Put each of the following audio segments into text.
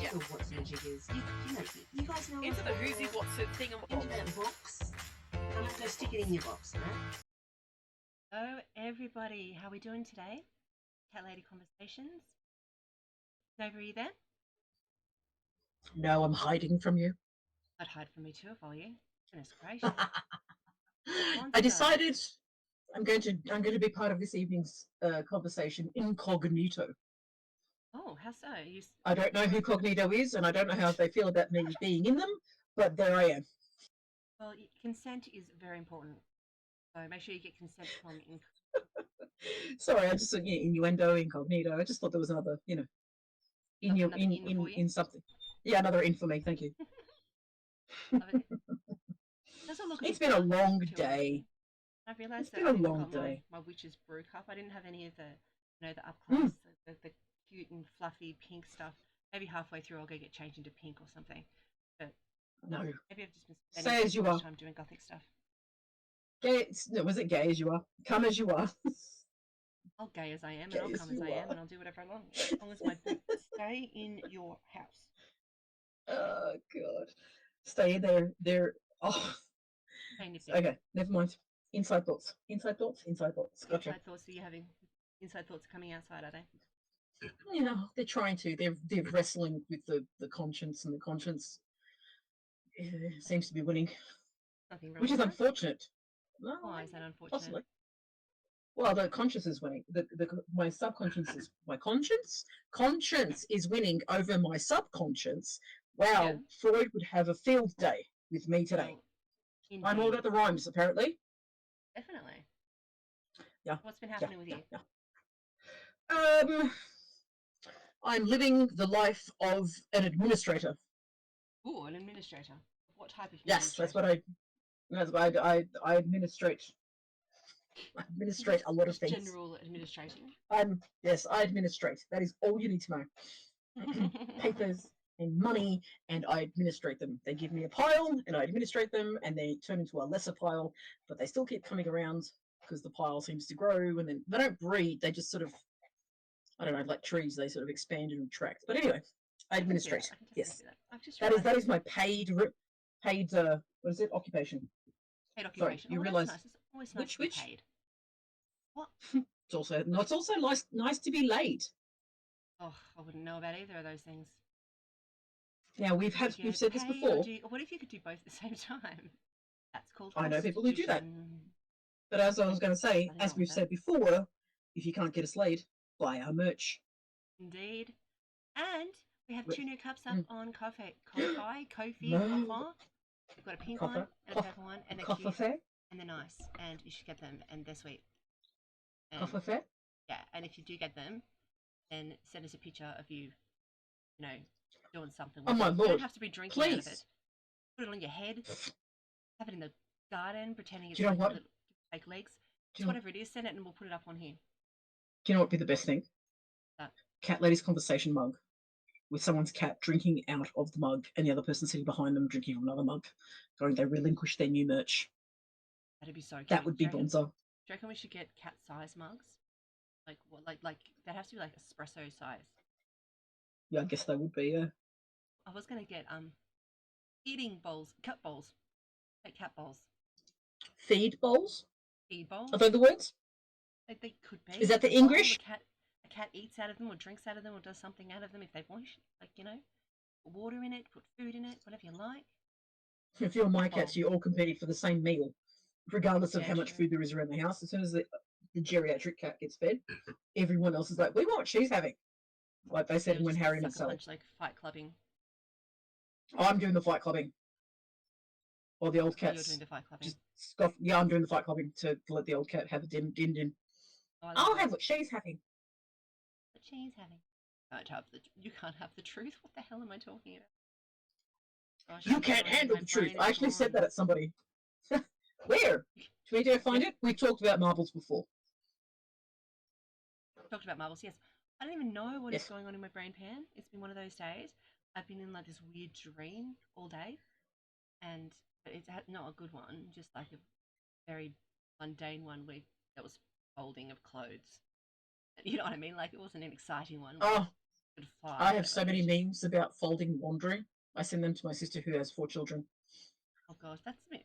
Yeah. know what magic is. You guys know Into what the who's it, what's it thing. into that box. I'm not going to stick it in your box, right? Hello, everybody. How are we doing today? Cat Lady Conversations. Nova, are you there? No, I'm hiding from you. I'd hide from me too if I were you. Goodness gracious. I decided I'm going to be part of this evening's conversation incognito. Oh, how so? I don't know who Cognito is, and I don't know how they feel about me being in them, but there I am. Well, consent is very important. So make sure you get consent from Sorry, I just said innuendo, incognito. I just thought there was another, in something. Yeah, another in for me. Thank you. It's been a long day. I realised it's been a long day. My witch's brew cup. I didn't have any of the up close, the cute and fluffy pink stuff. Maybe halfway through I'll go get changed into pink or something. But no, maybe I've just been spending as you are. time doing gothic stuff. Gay, was it gay as you are? Come as you are. I'll gay as I am, and I'll come as I am, and I'll do whatever I want. As long as my boots stay in your house. Oh God, stay there. There. Oh. Okay, never mind. Inside thoughts. Inside thoughts. Inside thoughts. Gotcha. Inside thoughts. Are you having inside thoughts coming outside? Are they? Yeah, they're trying to. They're wrestling with the conscience, and the conscience seems to be winning, which is unfortunate. No, why is that unfortunate? Possibly. Well, the conscience is winning. My subconscious is my conscience is winning over my subconscious. Wow, yeah. Freud would have a field day with me today. Well, I'm all about the rhymes, apparently. Definitely. Yeah. What's been happening with you? Yeah. I'm living the life of an administrator. Ooh, an administrator. What type of administrator? Yes, that's what I administrate. I administrate a lot of things. General administration. Yes, I administrate. That is all you need to know. Papers and money, and I administrate them. They give me a pile, and I administrate them, and they turn into a lesser pile, but they still keep coming around because the pile seems to grow, and then they don't breed. They just sort of, I don't know, like trees. They sort of expand and retract. But anyway, I administrate. Yes, that is my paid. What is it? Occupation. Paid occupation. Sorry, you realise nice. It's always nice to be paid. What? It's also nice to be late. Oh, I wouldn't know about either of those things. Now we've said this before. What if you could do both at the same time? That's called. I know people who do that. But as I was going to say, as we've said before, if you can't get us laid, buy our merch. Indeed. And we have 2 new cups up on Ko-fi. We've got a pink one and a purple one, and they're cute, and they're nice, and you should get them, and they're sweet. Ko-fi? Yeah, and if you do get them, then send us a picture of you, doing something with it. My Lord. You don't have to be drinking out of it. Put it on your head. Have it in the garden, pretending it's fake legs. Just whatever it is, send it and we'll put it up on here. Do you know what would be the best thing? Cat Lady's conversation mug with someone's cat drinking out of the mug and the other person sitting behind them drinking from another mug. Going, they relinquish their new merch. That'd be so cute. That would be bonzo. Do you reckon we should get cat size mugs? Like what? Like that has to be like espresso size. Yeah, I guess they would be. Yeah. I was gonna get eating bowls, cat bowls, like cat bowls. Feed bowls. Feed bowls. Are they the words? They could be. Is that the English? A cat eats out of them, or drinks out of them, or does something out of them if they want. Like put water in it, put food in it, whatever you like. If you're my cats, you're all competing for the same meal, regardless of how much food there is around the house. As soon as the geriatric cat gets fed, everyone else is like, "We want what she's having." Like they said when Harry met Sally. Like fight clubbing. Oh, I'm doing the fight clubbing. Or the old cats. You're doing the fight clubbing. Just scoff. Yeah, I'm doing the fight clubbing to let the old cat have a din. Oh, I'll have what she's having. What she's having. You can't have the truth. What the hell am I talking about? Gosh, you can't handle the truth. I actually said that at somebody. Where? Should we go find it? We've talked about marbles before. Talked about marbles, yes. I don't even know what is going on in my brain pan. It's been one of those days. I've been in like this weird dream all day, and it's not a good one. Just like a very mundane one that was folding of clothes. You know what I mean? Like it wasn't an exciting one. Oh, Could fly, I have so whatever. many memes about folding laundry. I send them to my sister who has 4 children. Oh gosh, that's a bit.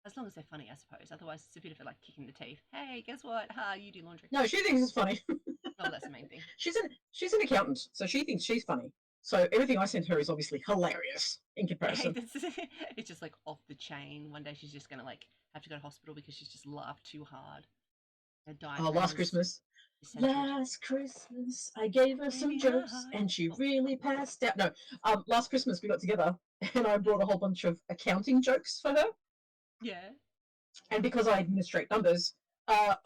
As long as they're funny, I suppose. Otherwise, it's a bit of a like kicking the teeth. Hey, guess what? Ha, you do laundry. No, she thinks it's funny. Oh, that's the main thing. She's an accountant, so she thinks she's funny. So everything I send her is obviously hilarious in comparison. It's just like off the chain. One day she's just gonna like have to go to hospital because she's just laughed too hard. Her diaphragm Last is Christmas. eccentric. Last Christmas, I gave her some jokes, and she really passed out. No, last Christmas we got together, and I brought a whole bunch of accounting jokes for her. Yeah. And because I administrate numbers, I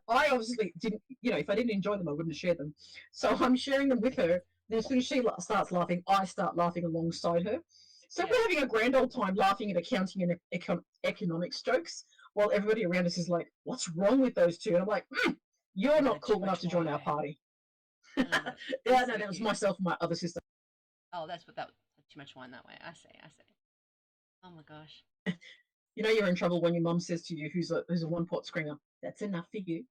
obviously didn't, if I didn't enjoy them, I wouldn't have shared them. So I'm sharing them with her. Then as soon as she starts laughing, I start laughing alongside her. So we're having a grand old time laughing at accounting and economics jokes, while everybody around us is like, "What's wrong with those two?" And I'm like, "You're not cool enough to join our party." Yeah, no, that was myself and my other sister. Oh, that's what that too much wine that way. I see. Oh my gosh. You're in trouble when your mum says to you, "Who's a one-pot screamer?" That's enough for you.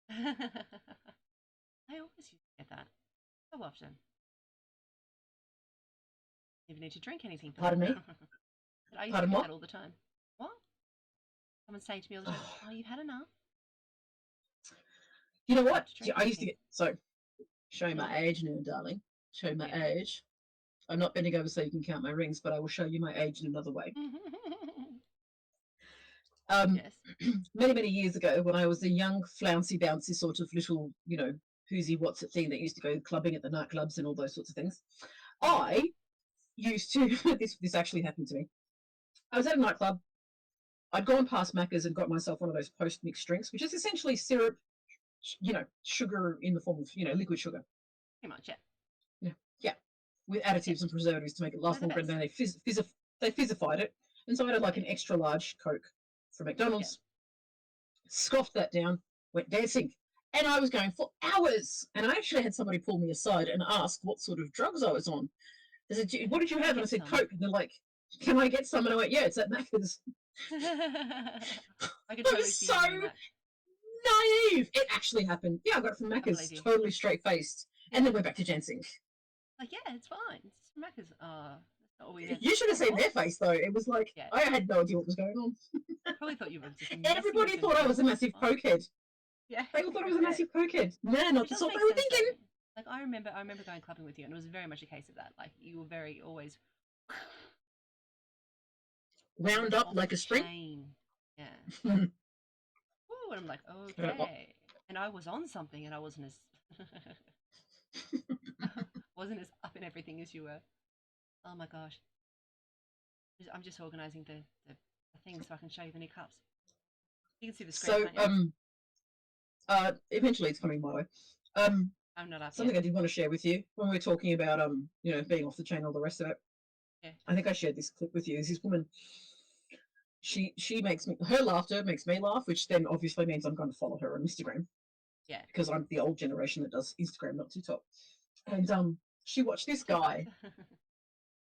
I always used to get that so often. Never need to drink anything. Pardon me? I used Pardon to get what? that all the time. What? Someone's saying to me all the time, "Oh, you've had enough." You know what? Drink I used to anything. get show my age now, darling. Show my Yeah. age. I'm not bending over so you can count my rings, but I will show you my age in another way. Yes. Many, many years ago, when I was a young, flouncy, bouncy sort of little, who's-y, what's-it thing that used to go clubbing at the nightclubs and all those sorts of things, I used to, this actually happened to me. I was at a nightclub. I'd gone past Macca's and got myself one of those post-mixed drinks, which is essentially syrup, sugar in the form of, liquid sugar. Pretty much, Yeah, with additives and preservatives to make it last They're the longer, and then they fizzified it. And so I had like an extra large Coke from McDonald's, scoffed that down, went dancing, and I was going for hours. And I actually had somebody pull me aside and ask what sort of drugs I was on. They said, "What did you have?" And I said, "Coke." And they're like, "Can I get some?" And I went, "Yeah, it's at Macca's." I could totally see you doing that. Naive. It actually happened. Yeah, I got it from Macca's, totally straight-faced, and then went back to dancing. Like, yeah, it's fine. It's Macca's. That's not all we You should have seen their face, though. It was like, I had no idea what was going on. Probably thought you were just Everybody thought I was a massive cokehead. Yeah. They all thought I was a massive cokehead. No, not that's what they were thinking. Like, I remember going clubbing with you, and it was very much a case of that. Like, you were very always wound up like a spring. Yeah. Ooh, and I'm like, okay. And I was on something, and I wasn't as up in everything as you were. Oh my gosh. I'm just organising the thing so I can show you the new cups. You can see the screen. So, eventually it's coming my way. I'm not up something yet. I did want to share with you when we were talking about being off the chain, all the rest of it. Yeah. I think I shared this clip with you. There's this woman. She makes her laughter makes me laugh, which then obviously means I'm going to follow her on Instagram. Yeah. Because I'm the old generation that does Instagram, not TikTok. And she watched this guy.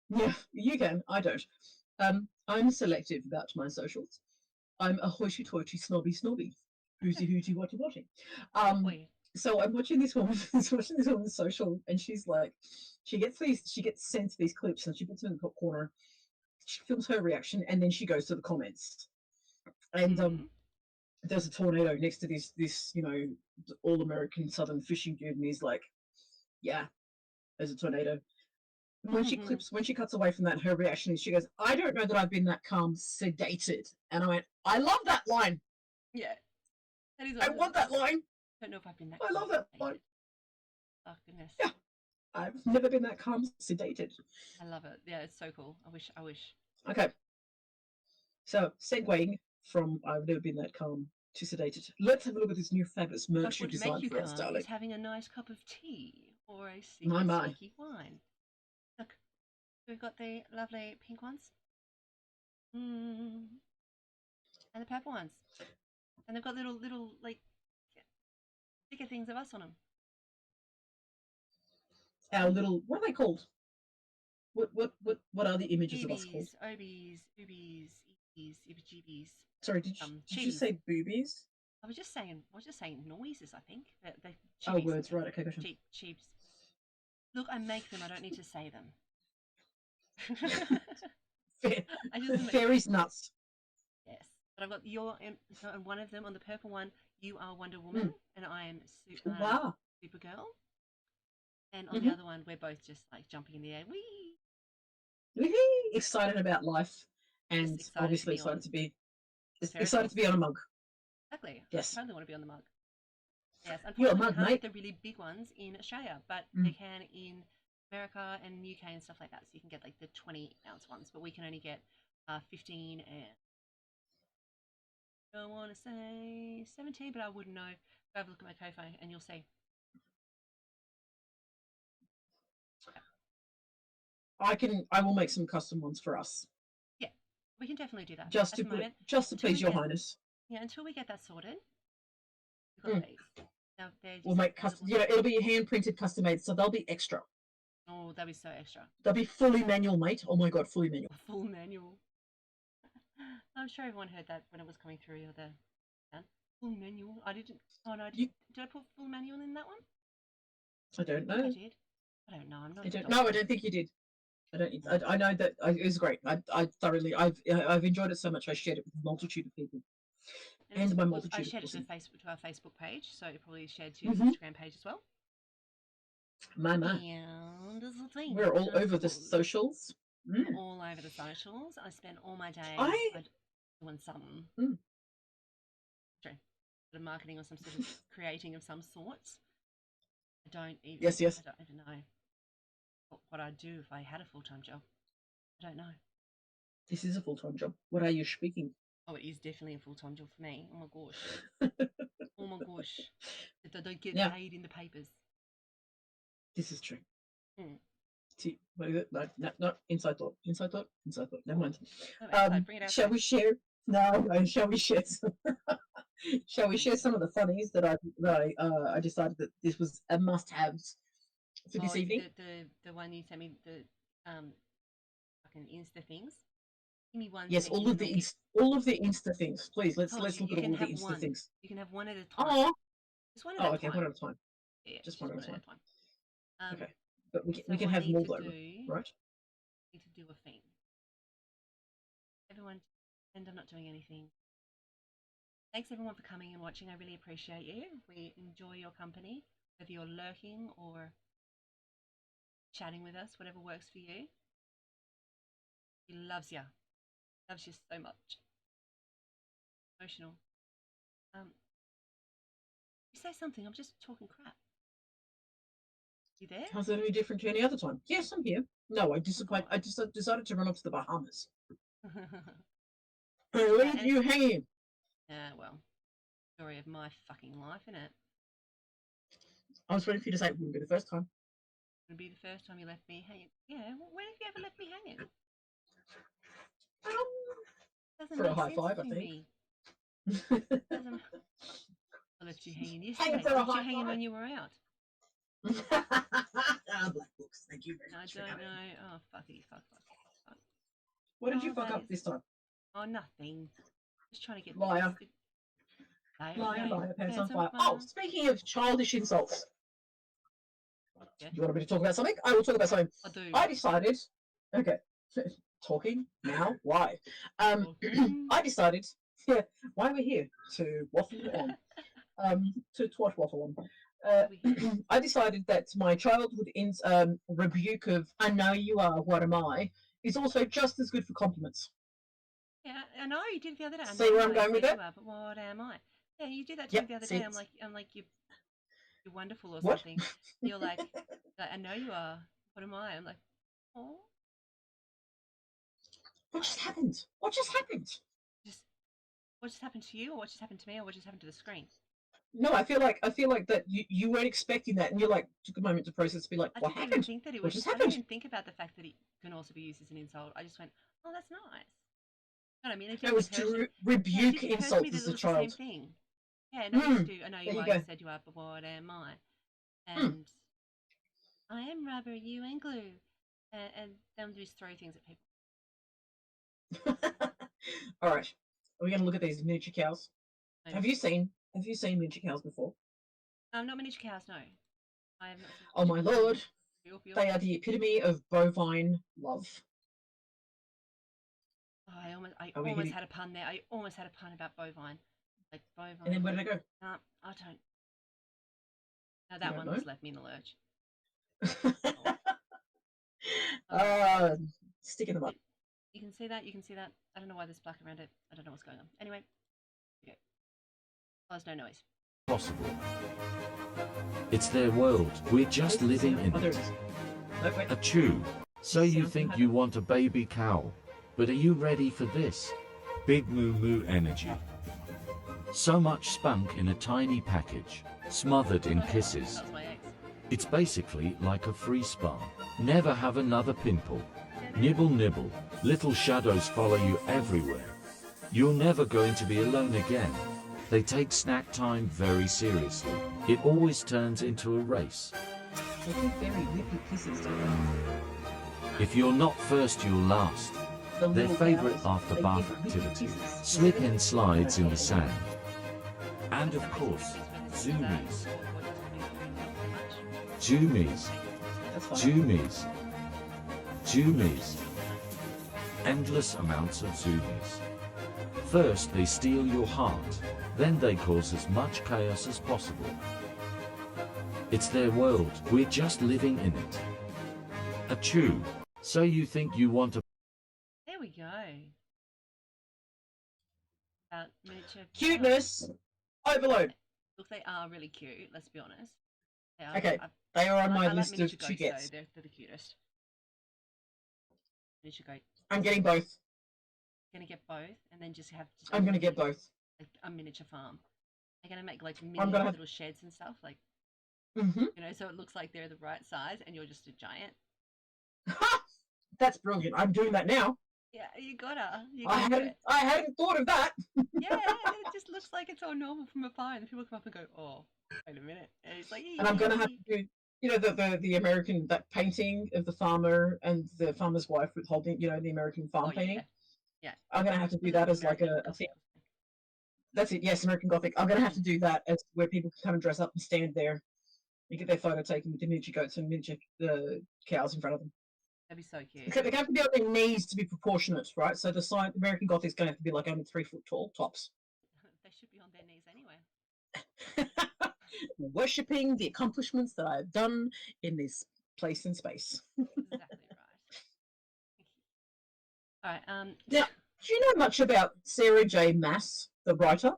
Yeah, you can. I don't. I'm selective about my socials. I'm a hoity-toity, snobby. Hooty, watty. So I'm watching this woman's social, and she's like, she gets sent these clips, and she puts them in the top corner. She films her reaction, and then she goes to the comments. And there's a tornado next to this all-American Southern fishing dude, and he's like, "Yeah, there's a tornado." When she cuts away from that, her reaction is she goes, "I don't know that I've been that calm, sedated." And I went, "I love that line." Yeah. That is I want that line. I don't know if I've been that I love that line. Oh, goodness. Yeah. I've never been that calm, sedated. I love it. Yeah, it's so cool. I wish. Okay. So, segueing from I've never been that calm to sedated, let's have a look at this new fabulous merch you designed for us, darling. Is having a nice cup of tea or a sneaky wine. Look, we've got the lovely pink ones. And the purple ones. And they've got little like sticker things of us on them. Our little, what are they called? What are the images of us called? Obies, oobies, eebies, ibbijibies. Sorry, did you say boobies? I was just saying noises, I think. The oh, words, right, okay, gotcha. Cheeps. Look, I make them. I don't need to say them. I just make- Fairies nuts. Yes, but I've got so on one of them, on the purple one, you are Wonder Woman, and I am Wow. Supergirl. And on the other one, we're both just like jumping in the air. Whee! Wee-hee. Excited about life, and Just excited to obviously be on excited to be on a mug. Exactly. Yes. I totally want to be on the mug. Yes, You're a unfortunately, we mug, can't mate. get the really big ones in Australia, but they can in America and UK and stuff like that. So you can get like the 20-ounce ones, but we can only get 15 and I don't want to say 17, but I wouldn't know. Go have a look at my Ko-fi and you'll see. I will make some custom ones for us. Yeah, we can definitely do that. Just At to the moment, please your highness. Yeah, until we get that sorted, we've got these. Now, We'll make custom. You know, it'll be hand printed, custom made, so they'll be extra. Oh, that'll be so extra. They'll be fully manual, mate. Oh my god, fully manual. Full manual. I'm sure everyone heard that when it was coming through the full manual. I didn't. Oh no, did I put full manual in that one? I don't know. I did. I don't know. I'm not. I don't think you did. I know that it was great. I thoroughly. I've enjoyed it so much. I shared it with a multitude of people. And my multitude. I shared it to our Facebook page, so it probably shared to your Instagram page as well. My. And this is the thing. We're all over the socials. All over the socials. I spend all my day doing something. Sort of marketing or some sort of creating of some sorts. I don't even. Yes. I don't know what I'd do if I had a full-time job. I don't know. This is a full-time job. What are you speaking? Oh, it is definitely a full-time job for me. Oh my gosh. Oh my gosh. I don't get paid in the papers. This is true. See, what is it? No, inside thought. Never mind. Bring it out shall we share? No, shall we share some? Shall we share some of the funnies that I decided that this was a must-have for this evening? The one you sent me, the fucking Insta things. Give me one. Yes, all of the Insta things, please. Let's look at all of the Insta things. You can have one at a time. Oh, just one at a time. One at a time. Yeah, just one at a time. Okay, but we so can have more though, right? Need to do a thing. Everyone, and I'm not doing anything. Thanks everyone for coming and watching. I really appreciate you. We enjoy your company, whether you're lurking or chatting with us, whatever works for you. He loves you. Loves you so much. Emotional. You say something, I'm just talking crap. You there? How's that any different to any other time? Yes, I'm here. No, I just decided to run off to the Bahamas. Leave you hanging. Yeah, well, story of my fucking life, innit? I was waiting for you to say it wouldn't be the first time. It would be the first time you left me hanging. Yeah, when have you ever left me hanging? For a high five, I think. I left you hanging yesterday. Hanging for a high five. Hanging when you were out. Black books. Thank you very much. I don't know. Oh, fuck. What did you fuck up this time? Oh, nothing. Just trying to get liar. Liar, pants on fire. Oh, speaking of childish insults. Yeah. You want me to talk about something? I will talk about something. I do. I decided. Okay. Talking now. Why? I decided. Yeah. Why we're here to waffle on. To twat waffle on. I decided that my childhood rebuke of "I know you are, what am I?" is also just as good for compliments. Yeah, I know you did it the other day. See where I'm going with it? But what am I? Yeah, you did that to me the other day. I'm like you're wonderful or what? something. You're like, I know you are. What am I? I'm like, oh. What just happened? What just happened? What just happened to you, or what just happened to me, or what just happened to the screen? No, I feel like that you weren't expecting that, and you like took a moment to process, be like, what happened? I didn't think that it was. I didn't even think about the fact that it can also be used as an insult. I just went, oh, that's nice. You know what I mean? It was to rebuke insults as a child. The same thing. Yeah, no, you do. I know you are. You said you are, but what am I? And I am rubber, you and glue, and then just throw things at people. All right, are we going to look at these miniature cows? No. Have you seen miniature cows before? Not miniature cows, no. I have not seen. Oh my lord! They are the epitome of bovine love. Oh, I almost Are we hitting- had a pun there. I almost had a pun about bovine. Like bovine. And then where did it go? I don't. No, You that don't one know? just left me in the lurch. Stick in the mud. You can see that. You can see that. I don't know why there's black around it. I don't know what's going on. Anyway, okay. Oh, there's no noise. Possible. It's their world. We're just living in Oh, there it. it is. No, wait. Achoo. So you think you want a baby cow, but are you ready for this? Big moo moo energy. So much spunk in a tiny package, smothered in kisses. That's my ex. It's basically like a free spa. Never have another pimple. Nibble nibble, little shadows follow you everywhere. You're never going to be alone again. They take snack time very seriously. It always turns into a race. They give very lippy kisses to them. If you're not first, you're last. The Their little favorite cows, after they bath give lippy activity. kisses. Slip in slides in the sand. And of course, zoomies. Zoomies. That's fine. Zoomies. Zoomies. Endless amounts of zoomies. First they steal your heart, then they cause as much chaos as possible. It's their world, we're just living in it. Achoo. So you think you want a There we go. Miniature. Cuteness overload. Look, they are really cute. Let's be honest. They are, Okay, I they are on like- my I like list of miniature to goats, get. though. They're the cutest. Miniature goat. I'm getting both. Gonna get both, and then just have. I'm gonna get both. Like a miniature farm. They're gonna make like mini gonna have- little sheds and stuff, like Mm-hmm. so it looks like they're the right size, and you're just a giant. That's brilliant. I'm doing that now. Yeah, you gotta. You I gotta do hadn't. it. I hadn't thought of that. Yeah, it just looks like it's all normal from afar, and the people come up and go, "Oh, wait a minute," and it's like. And I'm gonna have "Yee." to do. You know the American that painting of the farmer and the farmer's wife with holding. You know the American farm Oh, yeah. painting. Yeah. I'm gonna have to do Was it that as like American a thing. Gothic? That's it. Yes, American Gothic. I'm gonna have to do that as where people can come and dress up and stand there and get their photo taken with the miniature goats and miniature cows in front of them. That'd be so cute. Okay, they have to be on their knees to be proportionate, right? So the side American Gothic is going to have to be like only 3 foot tall tops. They should be on their knees anyway. Worshipping the accomplishments that I've done in this place and space. Exactly right. All right. Now, do you know much about Sarah J. Maas, the writer,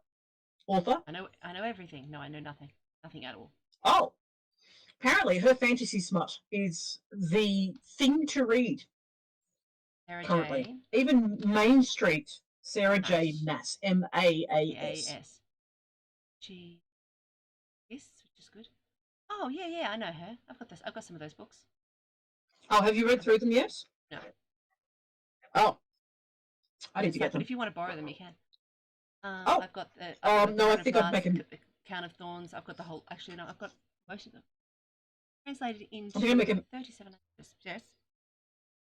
author? I know everything. No, I know nothing. Nothing at all. Oh, apparently her fantasy smut is the thing to read Sarah currently. J. Even Main Street, Sarah J. Maas. Maas, M-A-A-S. A-S. She. Yes, which is good. Oh yeah, I know her. I've got this. I've got some of those books. Oh, have you read through them yet? No. Oh, I need It's to fine, get but them. if you want to borrow them, you can. Oh. I've got the. No, I Crown of think I've Glass, make 'em- the Crown of Thorns. I've got the whole. Actually, no, I've got most of them translated into think I make 'em- 37 languages. Yes.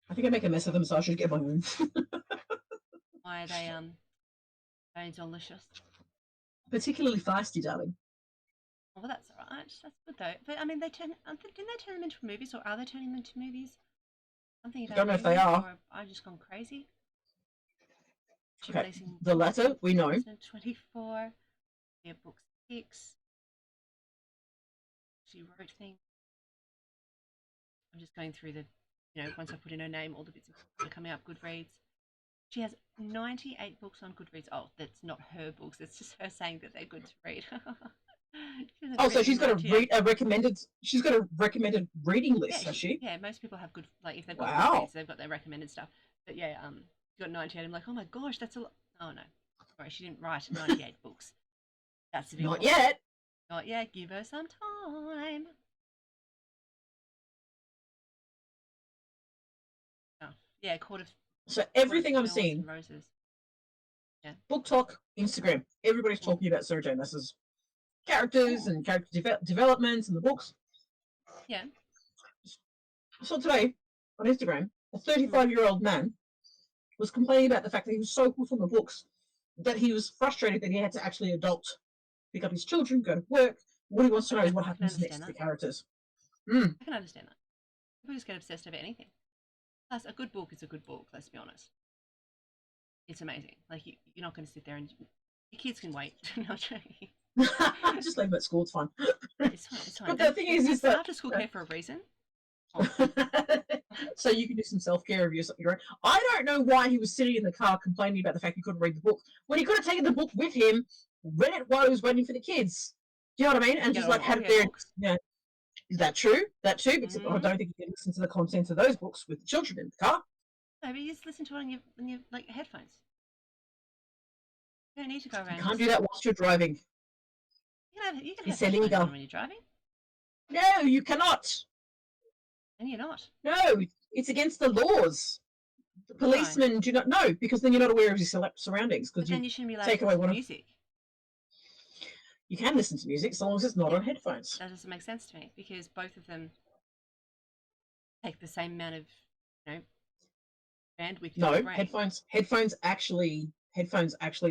I think I make a mess of them, so I should get my own. Why are they very delicious? Particularly feisty, darling. Oh, well, that's all right. That's good though. But I mean, didn't they turn them into movies, or are they turning them into movies? Something about Don't know if they movies, are. Or I just gone crazy. She Okay, releasing the latter, we know. 2024. Yeah, book 6. She wrote things. I'm just going through the, once I put in her name, all the bits that are coming up. Goodreads. She has 98 books on Goodreads. Oh, that's not her books. It's just her saying that they're good to read. Oh, so she's got a 98. recommended. She's got a recommended reading list, Yeah, has she? Yeah, most people have good, like if they've got Wow. Goodreads, they've got their recommended stuff. But yeah, she got 98. I'm like, oh my gosh, that's a lot. Oh no, sorry, she didn't write 98 books. That's a bit Not more. yet. Not yet. Give her some time. Oh, yeah, Court of So everything I'm Thorns seeing, and Roses. book talk, Instagram, everybody's talking about Sarah J. Maas's characters and character developments in the books. Yeah. So today on Instagram, a 35-year-old man was complaining about the fact that he was so hooked on the books that he was frustrated that he had to actually adult, pick up his children, go to work. What he wants to know is what I can happens next understand to the that. characters. I can understand that. People just get obsessed over anything. Plus, a good book is a good book. Let's be honest. It's amazing. Like you're not going to sit there and your kids can wait. No, joking. Just leave them at school. It's fine. It's fine. It's fine. But the thing is that after school care for a reason. so you can do some self-care of your own. I don't know why he was sitting in the car complaining about the fact he couldn't read the book when he could have taken the book with him, read it while he was waiting for the kids. Do you know what I mean? And just like had it there. Yeah. Is that true? That too? Because I don't think you can listen to the contents of those books with the children in the car. No, but you just listen to it on your like headphones. You don't need to go around. You can't do that whilst you're driving. You can have headphones on when you're driving. No, you cannot. And you're not. No, it's against the laws. The policemen do not know because then you're not aware of your surroundings. Because then you shouldn't be allowed take to away listen to music. You can listen to music so long as it's not on headphones. That doesn't make sense to me because both of them take the same amount of, bandwidth. No, headphones actually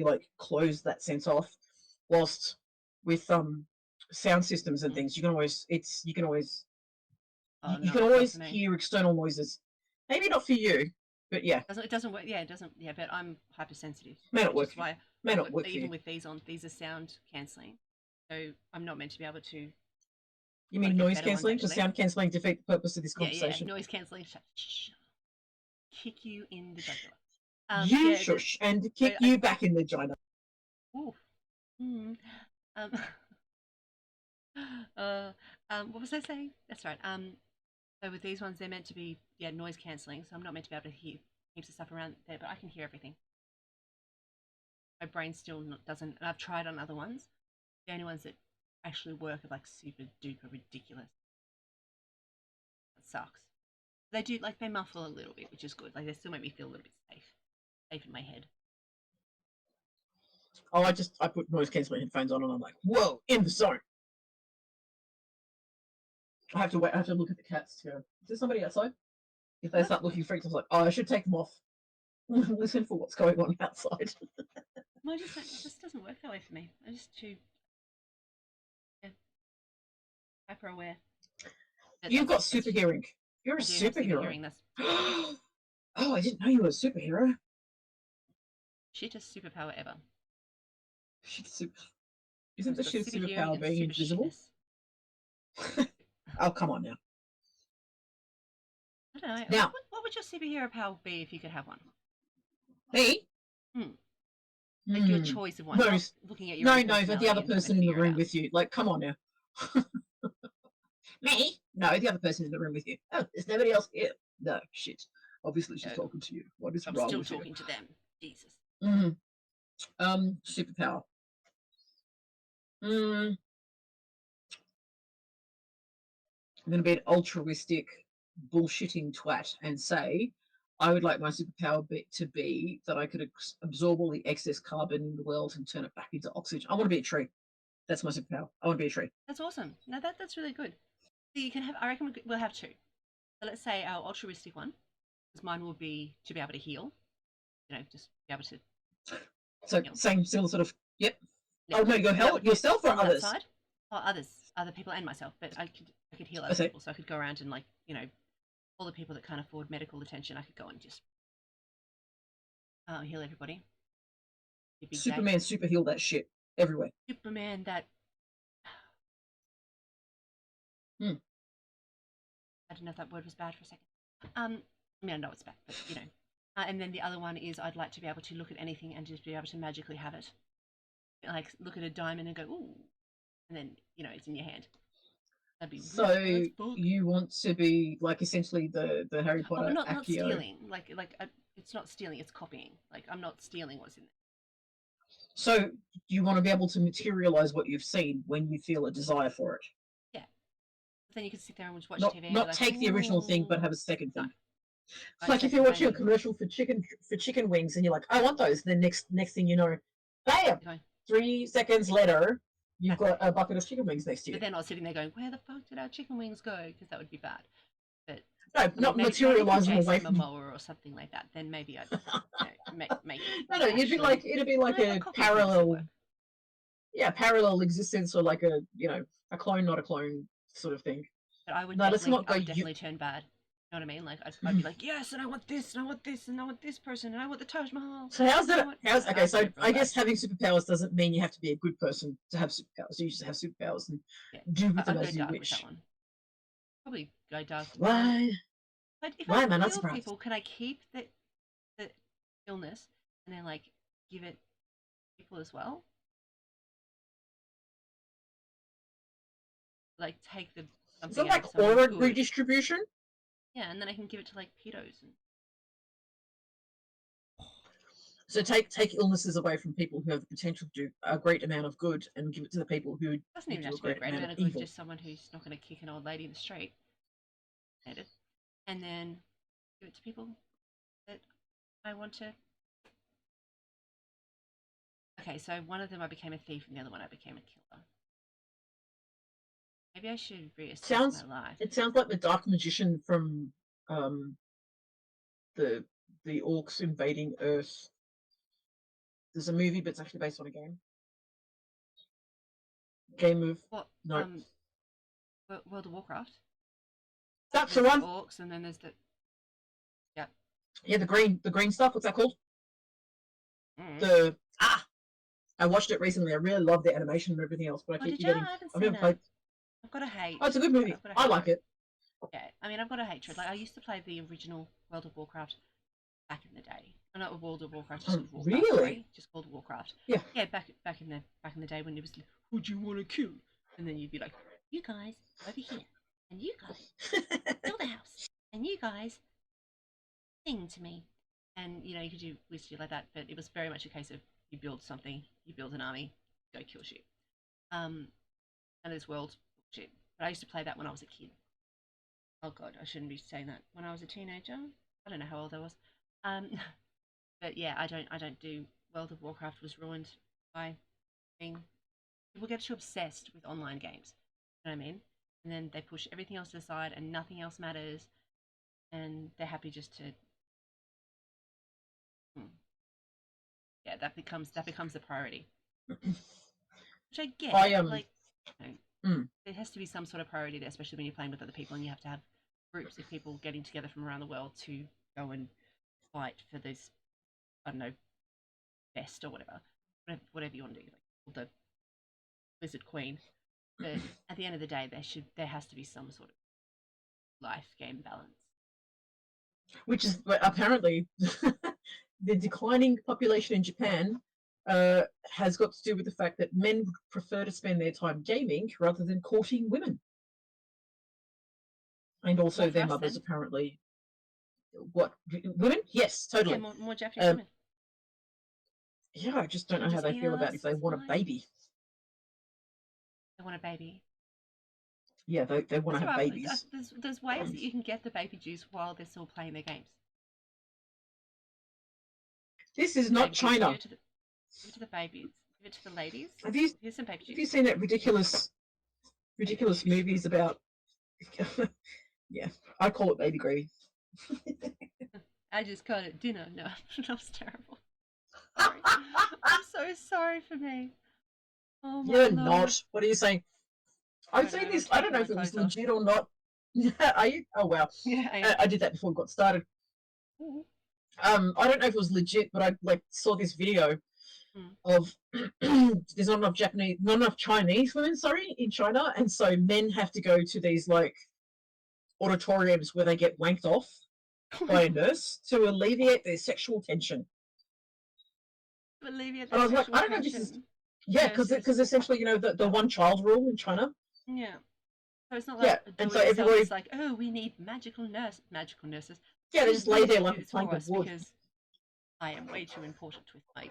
like close that sense off. Whilst with sound systems and things, you can always hear external noises. Maybe not for you, but yeah. It doesn't work. Yeah, it doesn't. Yeah, but I'm hypersensitive. May not work. May not work. Even with these on, these are sound cancelling, so I'm not meant to be able to. You mean noise cancelling? Does sound cancelling defeat the purpose of this conversation? Yeah, noise cancelling. Kick you in the jugular. You shush and kick you back in the vagina. Ooh. What was I saying? That's right. So with these ones, they're meant to be noise cancelling, so I'm not meant to be able to hear heaps of stuff around there, but I can hear everything. My brain still doesn't, and I've tried on other ones. The only ones that actually work are like super duper ridiculous. It sucks. They do, like, they muffle a little bit, which is good. Like, they still make me feel a little bit safe in my head. Oh, I put noise cancelling headphones on and I'm like, whoa, in the zone. I have to look at the cats too. Is there somebody outside? If they start looking freaked, I was like, oh, I should take them off. Listen for what's going on outside. No, it just doesn't work that way for me. I'm just too hyper aware. You've got super hearing. You're a superhero. Oh, I didn't know you were a superhero. Shittest superpower ever. Isn't the shittest superpower being invisible? Oh, come on now. I don't know. Now, what would your superhero power be if you could have one? Me? Like your choice of one. No, looking at your but the other person in the room with you. Like, come on now. Me? No, the other person in the room with you. Oh, there's nobody else here. No, shit. Obviously, she's talking to you. What is wrong with you? I'm still talking to them. Jesus. Superpower. I'm going to be an altruistic, bullshitting twat and say I would like my superpower to be that I could absorb all the excess carbon in the world and turn it back into oxygen. I want to be a tree. That's my superpower. I want to be a tree. That's awesome. No, that's really good. So you can have. I reckon we'll have two. So let's say our altruistic one, because mine will be to be able to heal. Just be able to. So same sort of. Yep. Oh no, go help yourself or others. Oh, other people and myself. But I could heal other people, so I could go around and all the people that can't afford medical attention, I could go and just heal everybody. Superman super heal that shit everywhere. Superman that. I didn't know if that word was bad for a second. I mean, I know it's bad, but and then the other one is I'd like to be able to look at anything and just be able to magically have it. Like look at a diamond and go, ooh, and then it's in your hand. That'd be so you want to be like essentially the Harry Potter. Not stealing. Like it's not stealing. It's copying. Like I'm not stealing what's in there. So you want to be able to materialize what you've seen when you feel a desire for it. Yeah. Then you can sit there and watch TV. Not take the original thing, but have a second thing. Like if you're watching a commercial for chicken wings and you're like, I want those. Then next thing you know, bam! 3 seconds later, you've got a bucket of chicken wings next to you. But they're not sitting there going, where the fuck did our chicken wings go? Because that would be bad. But no, not materializing away from Momoa or something like that. Then maybe I'd make it. No, it'd be like a parallel. Yeah, parallel existence or like a clone, not a clone sort of thing. But I would definitely turn bad. You know what I mean? Like I'd be like, yes, and I want this, and I want this, and I want this person, and I want the Taj Mahal. So how's that? Okay, so I guess that. having superpowers doesn't mean you have to be a good person to have superpowers. You just have superpowers and Yeah. do with them I'd go as you dark with wish. that one. Probably go dark. Why? But if Why I am I not heal surprised? people, can I keep the illness and then like give it to people as well? Like take the Is something it out of like someone aura good. redistribution? Yeah, and then I can give it to like pedos. And... So take illnesses away from people who have the potential to do a great amount of good, and give it to the people who Doesn't even do have a to be a great great amount amount of of good. evil. Just someone who's not going to kick an old lady in the street. And then give it to people that I want to. Okay, so one of them I became a thief, and the other one I became a killer. Maybe I should reassess my life. It sounds like the Dark Magician from the orcs invading Earth. There's a movie, but it's actually based on a game. Game of What? no. World of Warcraft. That's There's the one. The orcs, and then there's the. Yeah. Yeah, the green stuff. What's that called? Mm. I watched it recently. I really love the animation and everything else, but I keep forgetting. I haven't I've seen never played. I've got a hate. Oh, it's a good movie. I like it. Yeah, I mean, I've got a hatred. Like I used to play the original World of Warcraft back in the day. Oh, not World of Warcraft, just called Warcraft. Really? Sorry, just called Warcraft. Yeah. Yeah, back in the day when it was like, who do you want to kill? And then you'd be like, you guys over here, and you guys build a house, and you guys sing to me, and you know you could do shit like that. But it was very much a case of you build something, you build an army, go kill shit. And this world shit. But I used to play that when I was a kid. Oh god, I shouldn't be saying that. When I was a teenager, I don't know how old I was. But yeah, I don't do. World of Warcraft was ruined by being people get too obsessed with online games. You know what I mean? And then they push everything else aside, and nothing else matters, and they're happy just to. Yeah, that becomes the priority, which I get. Like, you know, there has to be some sort of priority there, especially when you're playing with other people, and you have to have groups of people getting together from around the world to go and fight for this, I don't know, best or whatever you want to do, like the Wizard Queen. But at the end of the day, there has to be some sort of life game balance. Which is apparently the declining population in Japan has got to do with the fact that men would prefer to spend their time gaming rather than courting women. And also their mothers then. Apparently. What? Women? Yes, totally. Yeah, more Japanese women. Yeah, I just don't know how they feel about if they want a baby. They want a baby. Yeah, they want to have babies. There's ways that you can get the baby juice while they're still playing their games. This is not China. Give it to the babies. Give it to the ladies. Here's some baby juice. Have you seen that ridiculous movies about? Yeah, I call it baby gravy. I just called it dinner. No, that was terrible. Sorry. I'm so sorry for me. Oh my You're Lord. not. What are you saying? I've seen this. I don't know if it was legit or not. Are you? Oh wow. Yeah, I did that before we got started. Ooh. I don't know if it was legit, but I saw this video of there's not enough Chinese women, in China, and so men have to go to these like auditoriums where they get wanked off by a nurse to alleviate their sexual tension. And I was like, I don't know if this is because essentially, you know, the one child rule in China. Yeah. So it's not like and so everybody's like, oh, we need magical nurses. Yeah, they just lay there like a plank of wood. Because I am way too important with my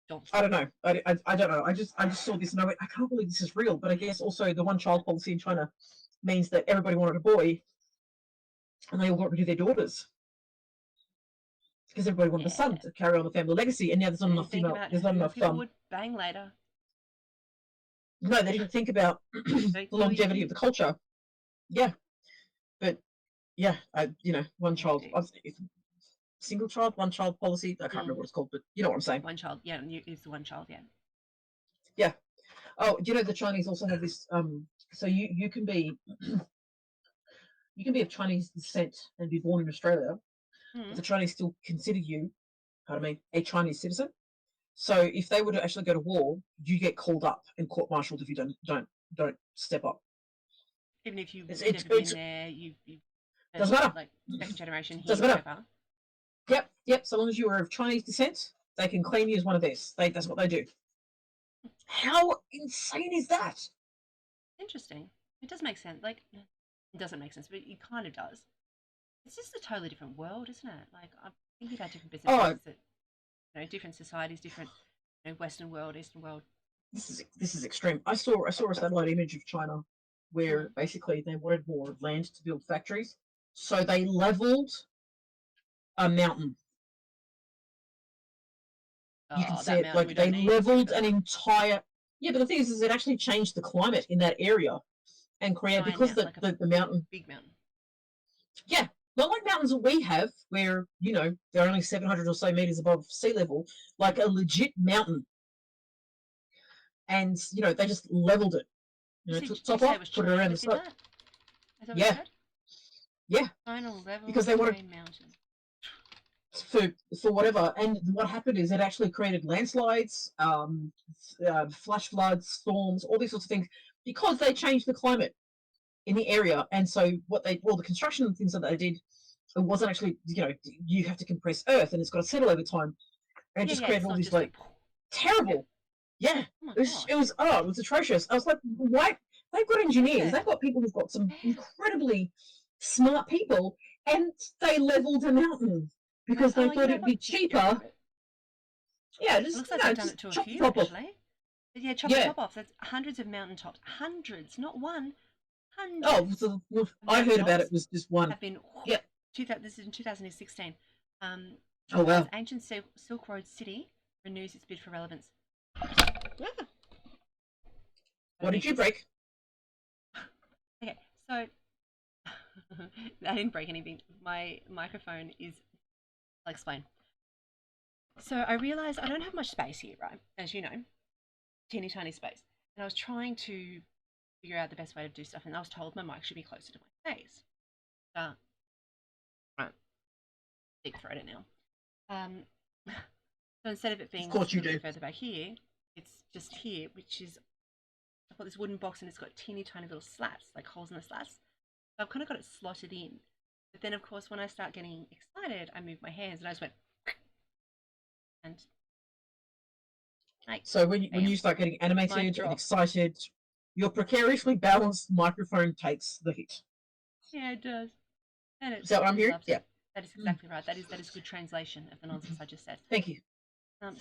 dogs. I don't know. I don't know. I just saw this and I went, I can't believe this is real. But I guess also the one child policy in China means that everybody wanted a boy, and they all got rid of their daughters because everybody wanted a son to carry on the family legacy. And now there's not enough female. There's not enough. People would bang later. No, they didn't think about the longevity of the culture. Yeah, but yeah, one child, single child, one child policy. I can't remember what it's called, but you know what I'm saying. One child, yeah, it's the one child, yeah. Yeah. Oh, you know the Chinese also have this. So you can be you can be of Chinese descent and be born in Australia, but Mm. the Chinese still consider you, pardon me, a Chinese citizen. So if they were to actually go to war, you get called up and court-martialed if you don't step up. Even if you've It's never it's, been it's there, you've doesn't matter. like second generation here, Doesn't matter. whatever. Yep. So long as you are of Chinese descent, they can claim you as one of theirs. That's what they do. How insane is that? Interesting. It does make sense. Like, it doesn't make sense, but it kind of does. It's just a totally different world, isn't it? Like, I'm thinking about different bits and Oh, pieces that, different societies, different, Western world, Eastern world. this is extreme. I saw a satellite image of China where basically they wanted more land to build factories, so they leveled a mountain. You can see it, like they leveled an entire. Yeah, but the thing is it actually changed the climate in that area and created because the mountain, big mountain. Yeah, not like mountains that we have where they're only 700 or so meters above sea level, like a legit mountain, and they just leveled it. Took top off, put it around the slope. Yeah, yeah, because they wanted mountain. For whatever, and what happened is it actually created landslides, flash floods, storms, all these sorts of things because they changed the climate in the area. And so the construction and things that they did, it wasn't actually, you have to compress earth and it's got to settle over time, and it just created all these like terrible. Yeah, it was atrocious. I was like, why? They've got engineers, they've got people who've got some incredibly smart people, and they leveled a mountain because they thought it'd be cheaper. Yeah, just, it looks like they've done it to a few, actually. Yeah, chop the top off. There's hundreds of mountain tops. Hundreds, not one. Hundreds. Oh, I heard about it was just one. Have been. Yeah. This is in 2016. Oh, wow. Ancient Silk Road city renews its bid for relevance. Yeah. What did you break? Okay, so I didn't break anything. My microphone is. I'll explain. So I realised I don't have much space here, right? As you know, teeny tiny space. And I was trying to figure out the best way to do stuff, and I was told my mic should be closer to my face. Right. Deep throated now. So instead of it being a little bit further back here, it's just here, which is I've got this wooden box and it's got teeny tiny little slats, like holes in the slats. So I've kind of got it slotted in. But then, of course, when I start getting excited, I move my hands and I just went. And so when you start getting animated and excited, your precariously balanced microphone takes the hit. Yeah, it does. And is that what I'm hearing? Yeah. That is exactly right. That is good translation of the nonsense I just said. Thank you.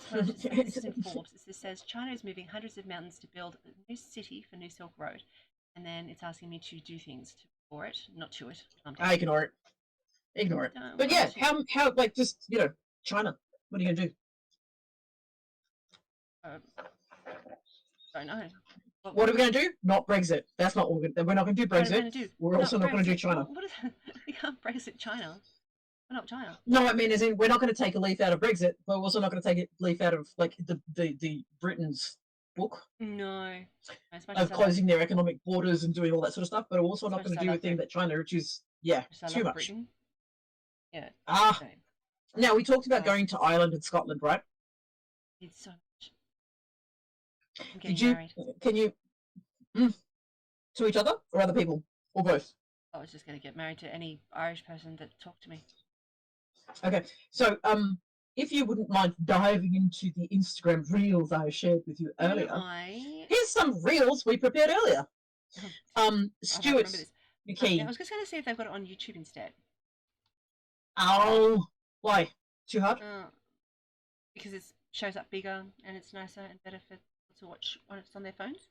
So this is in Forbes. It says China is moving hundreds of mountains to build a new city for New Silk Road, and then it's asking me to do things for it, not to it. I ignore it. Ignore it. But yeah, how like just China. What are you gonna do? Don't know. What are we going to do? Not Brexit. That's not what we're not going to do. Brexit. We're also not going to do China. What is it? You can't Brexit China. We're not China. No, I mean, as in, we're not going to take a leaf out of Brexit, but we're also not going to take a leaf out of like the Britain's book. No. Of closing their economic borders and doing all that sort of stuff, but we're also not going to do a thing that China, which is too much. Britain. Yeah. Now we talked about going to Ireland and Scotland, right? It's so much. Can you to each other or other people or both? I was just going to get married to any Irish person that talked to me. Okay, so if you wouldn't mind diving into the Instagram reels I shared with you earlier, here's some reels we prepared earlier. Stuart McKee. I was just going to see if they've got it on YouTube instead. Oh, why? Too hard? Because it shows up bigger and it's nicer and better for people to watch when it's on their phones.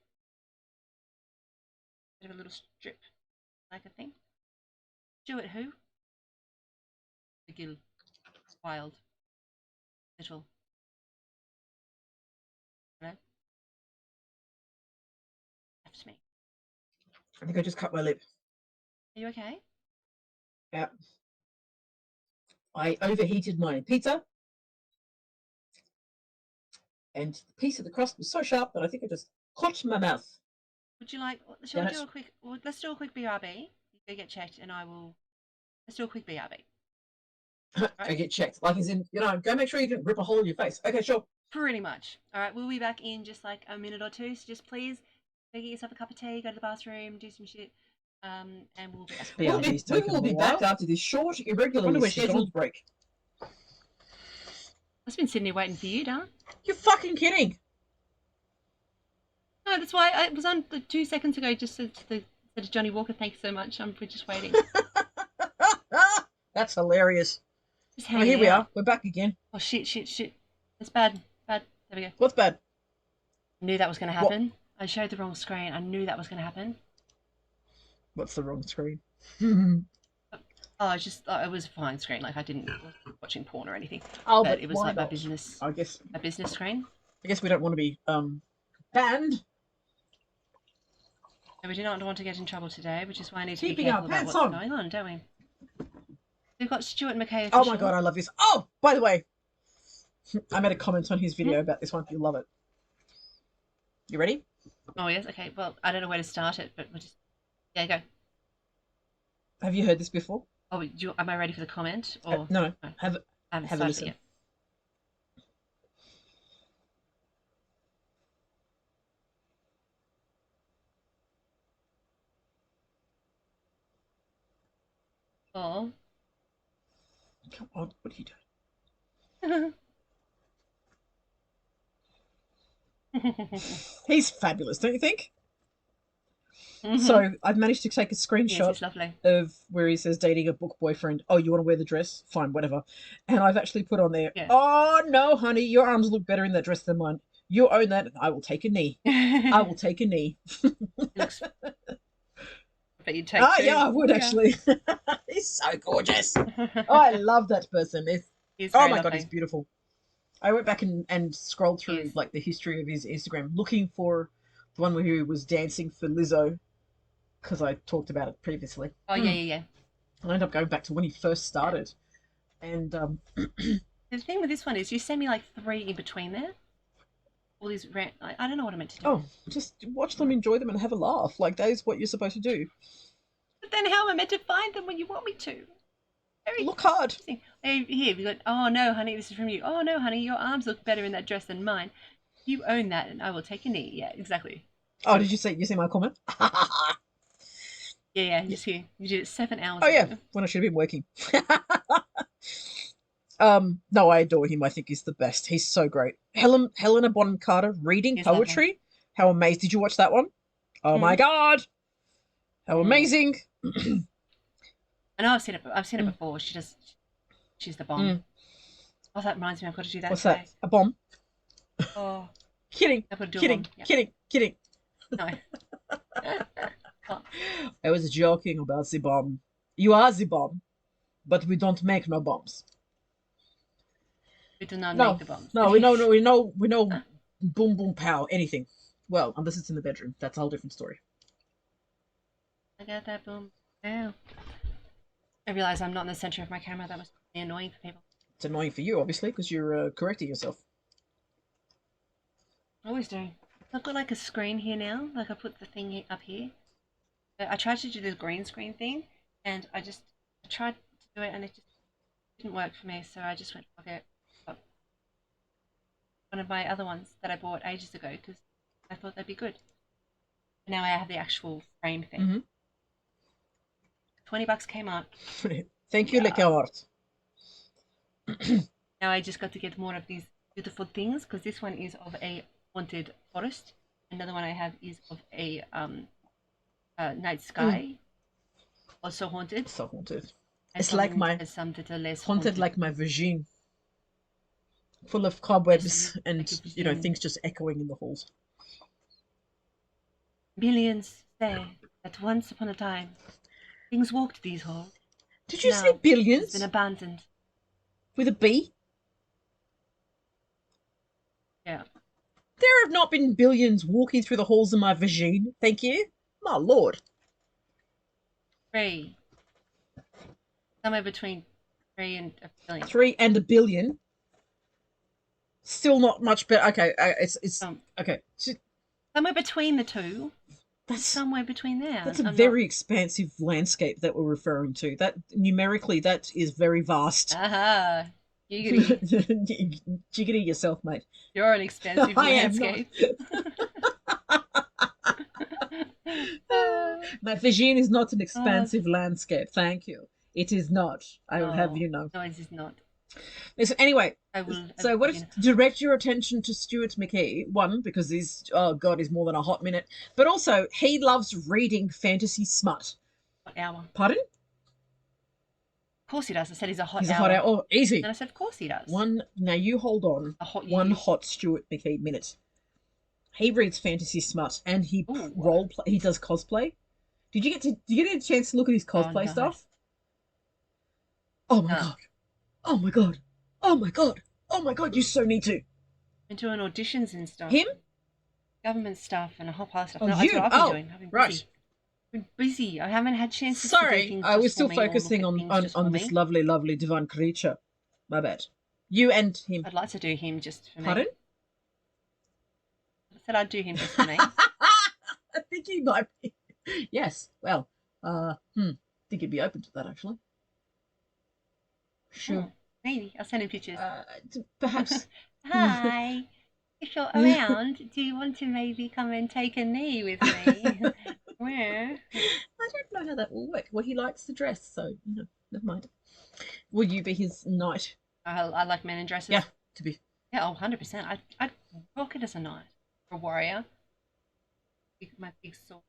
Bit of a little strip, like a thing. Stuart who? McGill. Wild. Little. Hello? Left me. I think I just cut my lip. Are you okay? Yeah. I overheated my pizza, and the piece of the crust was so sharp that I think I just caught my mouth. Would you like? Shall we do a quick? Let's do a quick BRB. You go get checked, and let's do a quick BRB. Go get checked. Like, as in, go make sure you didn't rip a hole in your face. Okay, sure. Pretty much. All right, we'll be back in just like a minute or two. So just please go get yourself a cup of tea, go to the bathroom, do some shit, and we'll be back. We will be back after this short, irregularly scheduled break. I've been sitting here waiting for you, darling. You're fucking kidding. No, that's why I was on 2 seconds ago. Just said to Johnny Walker, thanks so much. We're just waiting. That's hilarious. Just Oh, here we are. We're back again. Oh shit! That's bad. There we go. What's bad? I knew that was going to happen. I showed the wrong screen. I knew that was going to happen. What's the wrong screen? Oh, it was a fine screen. Like I didn't watching porn or anything. Oh, but it was like my business. I guess a business screen. I guess we don't want to be banned. So we do not want to get in trouble today, which is why I need to Keeping be careful our about pants what's on. going on, don't we? We've got Stuart McKay. Oh my god, I love this. Oh, by the way, I made a comment on his video about this one. You'll love it. You ready? Oh yes. Okay. Well, I don't know where to start it, but we'll just go. Have you heard this before? Oh, am I ready for the comment? Or no. I Have a listen. Yet. Oh. Come on, what are you doing? He's fabulous, don't you think? So I've managed to take a screenshot of where he says dating a book boyfriend. Oh, you want to wear the dress? Fine, whatever. And I've actually put on there, oh no, honey, your arms look better in that dress than mine. You own that, and I will take a knee. I will take a knee. But you'd take two. Yeah, I would actually. He's so gorgeous. I love that person. Oh my god, he's beautiful. I went back and scrolled through like the history of his Instagram, looking for the one where he was dancing for Lizzo, because I talked about it previously. Oh yeah. I ended up going back to when he first started, and the thing with this one is you send me like 3 in between there. All these I don't know what I meant to do. Oh, just watch them, enjoy them, and have a laugh. Like that is what you're supposed to do. But then how am I meant to find them when you want me to? Look hard. Here we got. Oh no, honey, this is from you. Oh no, honey, your arms look better in that dress than mine. You own that, and I will take a knee. Yeah, exactly. Oh, did you see my comment? Yeah, just here. You did it 7 hours ago. Yeah, when I should have been working. No, I adore him. I think he's the best. He's so great. Helena Bonham Carter reading poetry. Lovely. How amazing! Did you watch that one? Oh my god! How amazing! I know I've seen it before. She's the bomb. Oh, that reminds me. I've got to do that. What's today. that? A bomb? Oh, kidding! Kidding! No. I was joking about the bomb. You are the bomb, but we don't make no bombs. We do not make the bombs. No, we know, boom, boom, pow, anything. Well, unless it's in the bedroom. That's a whole different story. I got that boom. Now. I realise I'm not in the centre of my camera. That must be annoying for people. It's annoying for you, obviously, because you're correcting yourself. I always do. I've got like a screen here now. Like I put the thing up here. I tried to do the green screen thing, and I tried to do it, and it just didn't work for me. So I just went, okay, one of my other ones that I bought ages ago because I thought they'd be good. Now I have the actual frame thing. $20 came out. Thank you, Lecart. Now I just got to get more of these beautiful things because this one is of a haunted forest. Another one I have is of a night sky, also haunted. So haunted. It's like my some that are less haunted, like my vagine, full of cobwebs and things just echoing in the halls. Billions say that once upon a time, things walked these halls. Did you say billions? It's been abandoned. With a B? Yeah. There have not been billions walking through the halls of my vagine. Thank you. My lord. 3. Somewhere between 3 and a billion. 3 and a billion. Still not much better. Okay, it's okay. Somewhere between the two. That's somewhere between there. That's a I'm very expansive landscape that we're referring to. That numerically, that is very vast. Aha. Giggity. Jiggity yourself, mate. You're an expansive I am not. landscape. My vision is not an expansive landscape. Thank you. It is not. I will have you know. No, it is not. Listen, anyway, I will. so what if direct your attention to Stuart McKee? One, because he's, oh God, he's more than a hot minute. But also, he loves reading fantasy smut. Hot hour. Pardon? Of course he does. I said he's a hot He's hour. a hot hour. Oh, easy. And I said, of course he does. Now you hold on. One hot Stuart McKee minute. He reads fantasy smut and he he does cosplay. Did you get a chance to look at his cosplay stuff? Oh my God. Oh my God. Oh my God. Oh my God. You so need to. And doing auditions and stuff. Him? Government stuff and a whole pile of stuff. Oh, no, you? That's what I've been doing. I've been busy. Right. Been busy. I haven't had chances to do Sorry, things I was just still for me or focusing look at things just on for this me. lovely, lovely divine creature. My bad. You and him. I'd like to do him just for me. Pardon? I said I'd do him just for me. I think he might be. Yes. Well, think he'd be open to that actually. Sure. Oh, maybe. I'll send him pictures. Perhaps. Hi. If you're around, do you want to maybe come and take a knee with me? Where? I don't know how that will work. Well, he likes to dress, so never mind. Will you be his knight? I like men in dresses. Yeah, to be. Yeah, 100%. I'd rock it as a knight or a warrior. My big sword.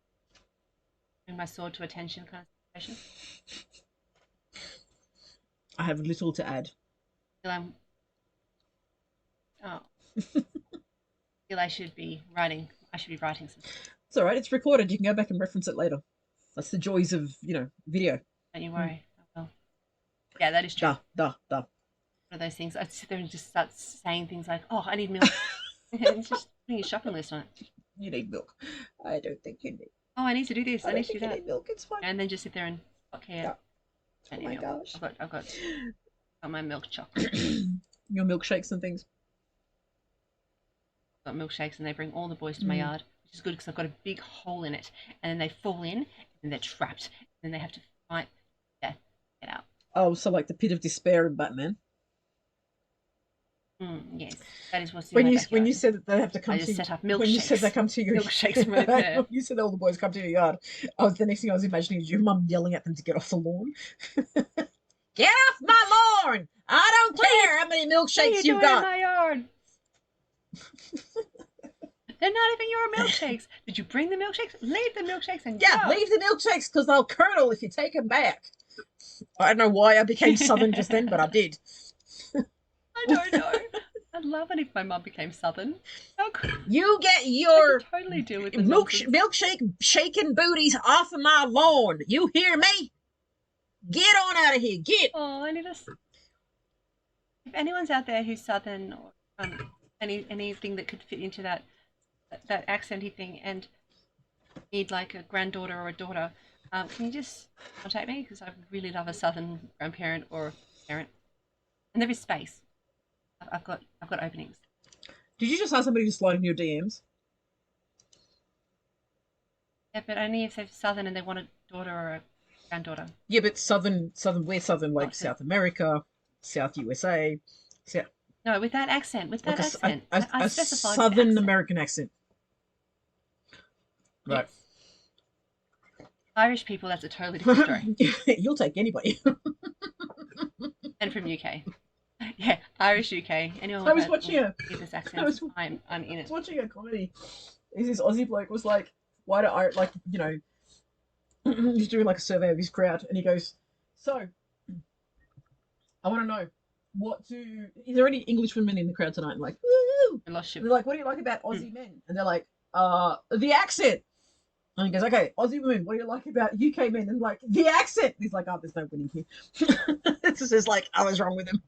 Bring my sword to attention kind of situation. I have little to add. I should be writing some. It's all right. It's recorded. You can go back and reference it later. That's the joys of video. Don't you worry. I will. Yeah, that is true. Duh. One of those things. I'd sit there and just start saying things like, "Oh, I need milk," and just putting a shopping list on it. You need milk. I don't think you need. Oh, I need to do this. I need to do that. You need milk. It's fine. And then just sit there and care. Yeah. Oh my gosh. I've got my milk chocolate. Your milkshakes and things. I've got milkshakes, and they bring all the boys to my yard, which is good because I've got a big hole in it, and then they fall in, and they're trapped, and then they have to fight death to get out. Oh, so like the pit of despair in Batman. Yes, that is what's in when my you backyard. when you said that they have to come I to just set up milkshakes. when you said they come to your milkshakes right there. You said all the boys come to your yard. The next thing I was imagining is your mum yelling at them to get off the lawn. Get off my lawn! I don't care how many milkshakes you got. In my yard? They're not even your milkshakes. Did you bring the milkshakes? Leave the milkshakes and go. Leave the milkshakes because they'll curdle if you take them back. I don't know why I became southern just then, but I did. I don't know. I'd love it if my mum became southern. How cool. You get your totally deal with the milkshake shaking booties off of my lawn. You hear me? Get on out of here. Get. Oh, I need a... If anyone's out there who's southern or anything that could fit into that accenty thing and need like a granddaughter or a daughter, can you just contact me? Because I really love a southern grandparent or parent. And there is space. I've got openings. Did you just ask somebody to slide in your DMs? Yeah, but only if they're southern and they want a daughter or a granddaughter. Yeah, but southern, we're southern, like South America, South USA. No, with that accent. With that accent. I a specified Southern American accent. Right. Yes. Irish people, that's a totally different story. You'll take anybody. And from UK. Yeah, Irish UK. Anyone I was watching this accent, I'm in it. I was watching a comedy. This Aussie bloke was like, why do I, like, he's doing like a survey of his crowd, and he goes, so, I want to know, is there any English women in the crowd tonight? And like, woo! I lost you. They're like, what do you like about Aussie men? And they're like, the accent. And he goes, okay, Aussie women, what do you like about UK men? And like, the accent. And he's like, oh, there's no winning here. It's just like, I was wrong with him.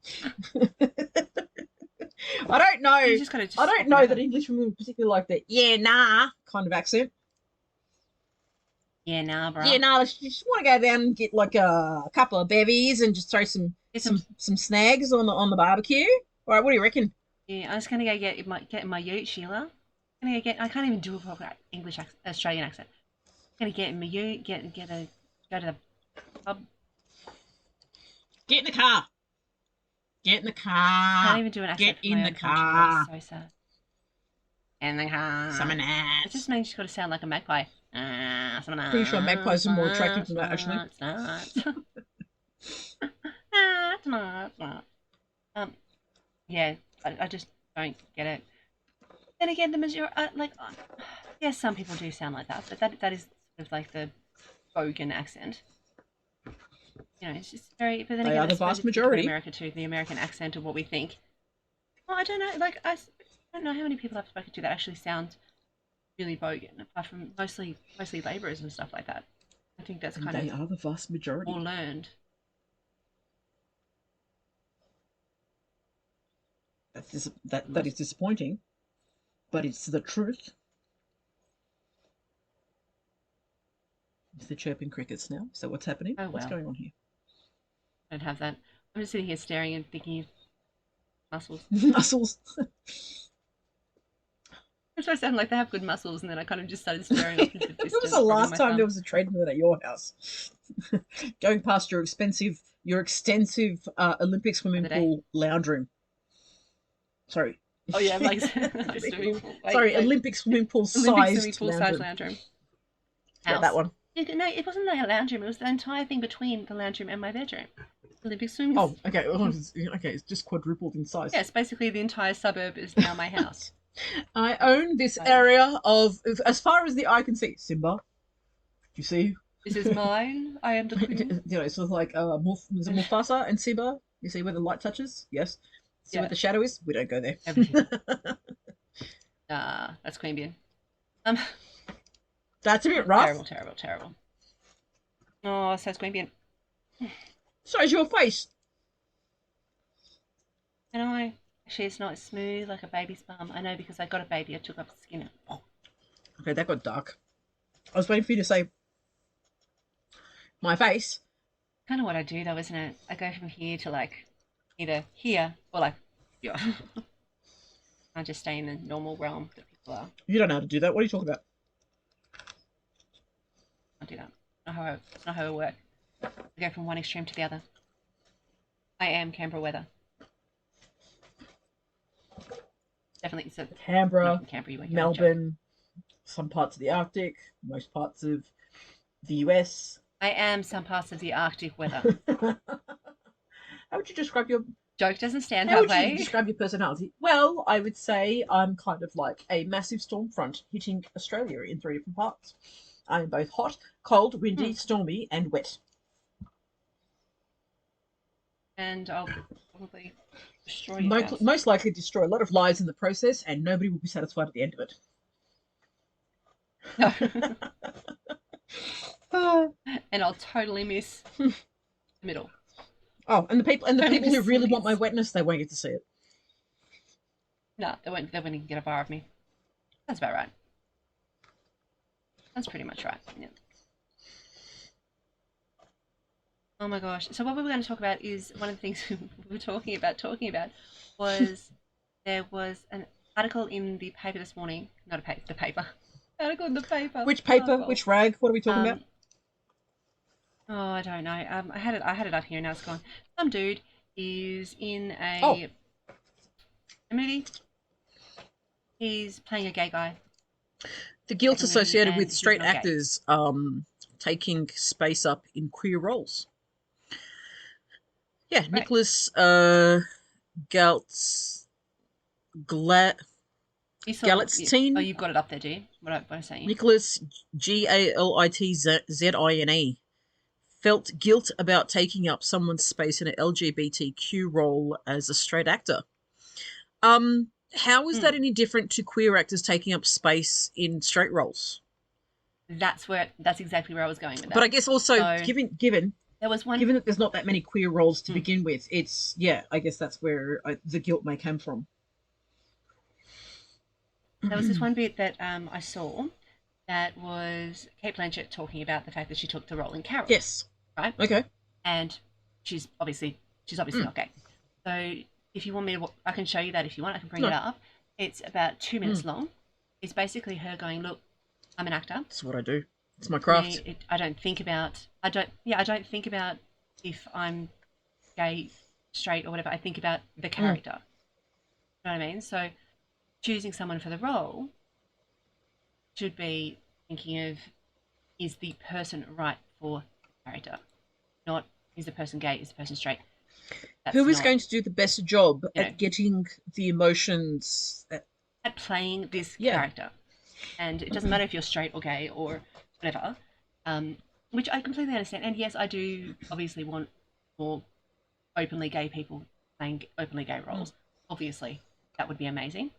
I don't know. I don't know that English women particularly like the yeah, nah kind of accent. Yeah, nah, bro. Yeah, nah, you just want to go down and get like a couple of bevies and just throw some snags on the barbecue. All right, what do you reckon? Yeah, I'm just gonna go get my ute, Sheila. I can't even do a proper Australian accent. gonna get me. You get a go to the pub. Get in the car. Get in the car. Can't even do an accent Get for my in the own country. car. That is so sad. In the car. Summon It ass. just means you've got to sound like a magpie. Pretty sure magpies are more attractive than that, actually. It's not. Yeah, I just don't get it. Then again, the majority, yes, some people do sound like that, but that is sort of like the Bogan accent. You know, it's just very. But then They again, are the I suppose vast it's because majority. America too, the American accent of what we think. Well, I don't know. Like I don't know how many people I've spoken to that actually sound really Bogan, apart from mostly labourers and stuff like that. I think that's And kind they of are the vast majority. more learned. That is disappointing, but it's the truth. Is the chirping crickets now? So what's happening? Oh, What's well. going on here? I don't have that. I'm just sitting here staring and thinking of muscles. Muscles. That's why I sound like they have good muscles, and then I kind of just started staring off into the distance. When was the last time there was a treadmill at your house? Going past your extensive Olympic swimming pool lounge room. Sorry. Oh yeah, like Olympic swimming pool sized lounge room. Yeah, that one. No, it wasn't like a lounge room. It was the entire thing between the lounge room and my bedroom. Olympic swimming. Oh, okay. Okay, it's just quadrupled in size. Yes, basically the entire suburb is now my house. I own this area of, as far as the eye can see. Simba, you see? This is mine. I am the queen. You know, sort of like Mufasa and Simba. You see where the light touches? Yes. See where the shadow is? We don't go there. That's Queen Bean. That's a bit rough. Terrible. Oh, so it's Queen Bean. So's your face. I know. Actually, it's not smooth like a baby's bum. I know because I got a baby. I took off the skin. Okay, that got dark. I was waiting for you to say my face. Kind of what I do though, isn't it? I go from here to like either here or like yeah. I just stay in the normal realm that people are. You don't know how to do that. What are you talking about? I do that. It's not how I work. I go from one extreme to the other. I am Canberra weather. Definitely. So Canberra, Canberra, Melbourne, some parts of the Arctic, most parts of the US. I am some parts of the Arctic weather. How would you describe your joke? Doesn't stand How that would way. you describe your personality? Well, I would say I'm kind of like a massive storm front hitting Australia in 3 different parts. I am both hot, cold, windy, stormy, and wet. And I'll probably destroy your house. Most likely destroy a lot of lives in the process, and nobody will be satisfied at the end of it. No. And I'll totally miss the middle. Oh, and the people who really want my wetness, they won't get to see it. No, they won't even get a bar of me. That's about right. That's pretty much right. Yeah. Oh my gosh. So what we were going to talk about is one of the things we were talking about was there was an article in the paper this morning. Not a paper, the paper. Article in the paper. Which paper? Which rag? What are we talking about? Oh, I don't know. I had it up here and now it's gone. Some dude is in a movie. He's playing a gay guy. The guilt associated with straight actors taking space up in queer roles. Yeah, right. Nicholas Galitzine. Oh, you've got it up there, do you? What I'm saying. Nicholas Galitzine felt guilt about taking up someone's space in an LGBTQ role as a straight actor. How is that any different to queer actors taking up space in straight roles? That's exactly where I was going with that. But I guess also given there was one, given that there's not that many queer roles to begin with, it's I guess that's where the guilt may come from. There was this one bit that I saw that was Kate Blanchett talking about the fact that she took the role in Carol. Yes. Right. Okay. And she's obviously not gay. So if you want me to, I can show you that if you want. I can bring it up. It's about 2 minutes long. It's basically her going, look, I'm an actor. That's what I do. It's my For me, craft. I don't think about if I'm gay, straight, or whatever. I think about the character. You know what I mean? So choosing someone for the role should be thinking of, is the person right for the character, not is the person gay, is the person straight. That's Who is not, going to do the best job you know, at getting the emotions? at playing this Yeah. character. And it doesn't matter if you're straight or gay or whatever, which I completely understand. And yes, I do obviously want more openly gay people playing openly gay roles. Obviously, that would be amazing.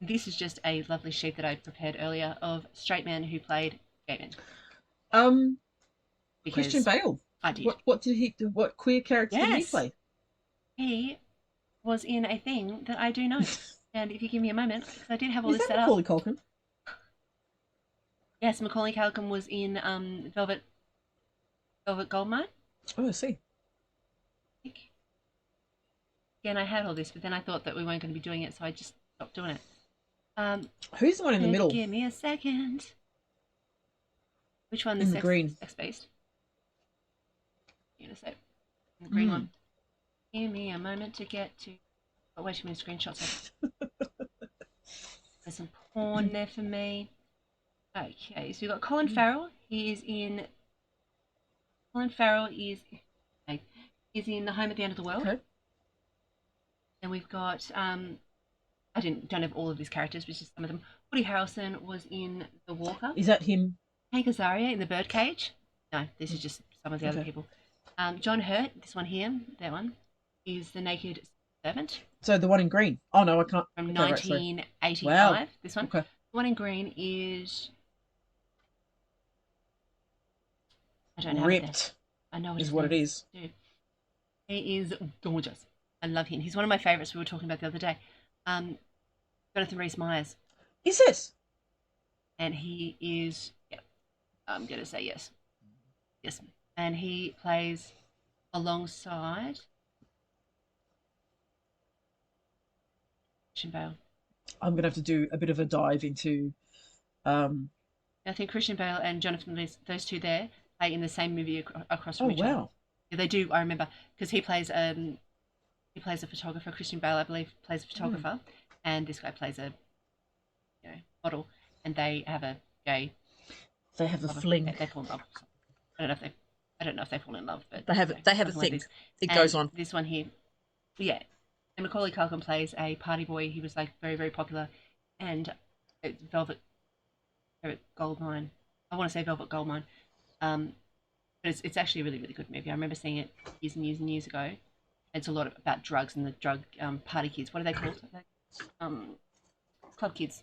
This is just a lovely sheet that I prepared earlier of straight men who played gay men. Christian Because Bale. I did. What did he? What queer character did he Yes. play? He was in a thing that I do know. And if you give me a moment, because I did have all Is this that set Macaulay up. Culkin? Yes, Macaulay Culkin was in Velvet Goldmine. Oh, I see. Again, I had all this, but then I thought that we weren't going to be doing it, so I just stopped doing it. Who's the one in the middle? Give me a second. Which one? In the green. Sex-based. The green one. Give me a moment to get to. Oh, way too many screenshots. There's some porn there for me. Okay, so we've got Colin Farrell. Colin Farrell is in The Home at the End of the World. Okay. And we've got don't have all of these characters, but just some of them. Woody Harrelson was in The Walker. Is that him? Hank Azaria in The Birdcage. No, this is just some of the other people. John Hurt, this one here, that one, is The Naked Servant. So the one in green. Oh no, I can't. From Okay, 1985. Wow. This one. Okay. The one in green is. I don't know. Ripped. I know is what it is. Dude. He is gorgeous. I love him. He's one of my favourites we were talking about the other day. Jonathan Rhys-Meyers. Is it? And he is, yeah, I'm going to say yes. Yes. And he plays alongside Christian Bale. I'm going to have to do a bit of a dive into... I think Christian Bale and Jonathan Rhys, those two there, play in the same movie across from each other. Oh, wow. Yeah, they do, I remember, because he plays a photographer. Christian Bale, I believe, plays a photographer, and this guy plays a model, and they have a gay. They have a fling. They fall in love. I don't know if they fall in love, but they have a thing. Like it goes on. This one here, yeah. And Macaulay Culkin plays a party boy. He was like very, very popular, and Velvet Goldmine. I want to say Velvet Goldmine. But it's actually a really, really good movie. I remember seeing it years and years and years ago. It's a lot about drugs and the drug party kids. What are they called? Club kids.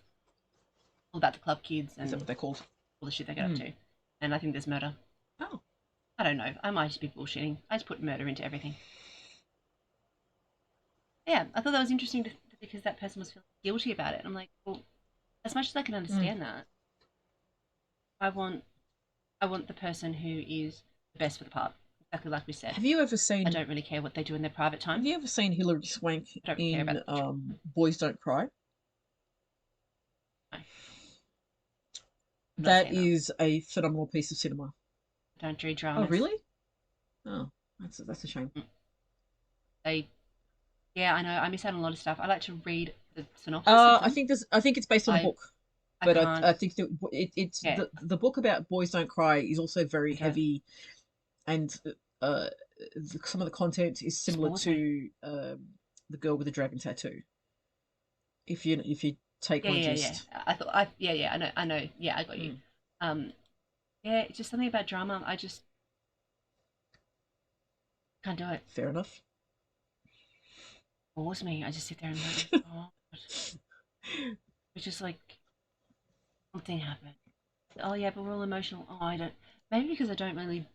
All about the club kids and is that what they're called? All the shit they get up to. And I think there's murder. Oh. I don't know. I might just be bullshitting. I just put murder into everything. Yeah, I thought that was interesting because that person was feeling guilty about it. And I'm like, well, as much as I can understand that, I want the person who is the best for the part. Exactly like we said. Have you ever seen... I don't really care what they do in their private time. Have you ever seen Hilary Swank in Boys Don't Cry? No. That is a phenomenal piece of cinema. I don't do dramas. Oh, really? Oh, that's a shame. Yeah, I know. I miss out on a lot of stuff. I like to read the synopsis. I think it's based on a book. But I think that it's the book about Boys Don't Cry is also very heavy, and some of the content is similar to The Girl with the Dragon Tattoo. If you take my gist. Yeah. I know. Yeah, I got you. Yeah, it's just something about drama. I just can't do it. Fair enough. Bores me. I just sit there and like, oh, it's just like. Something happened. Oh yeah, but we're all emotional. Oh, I don't. Maybe because I don't know.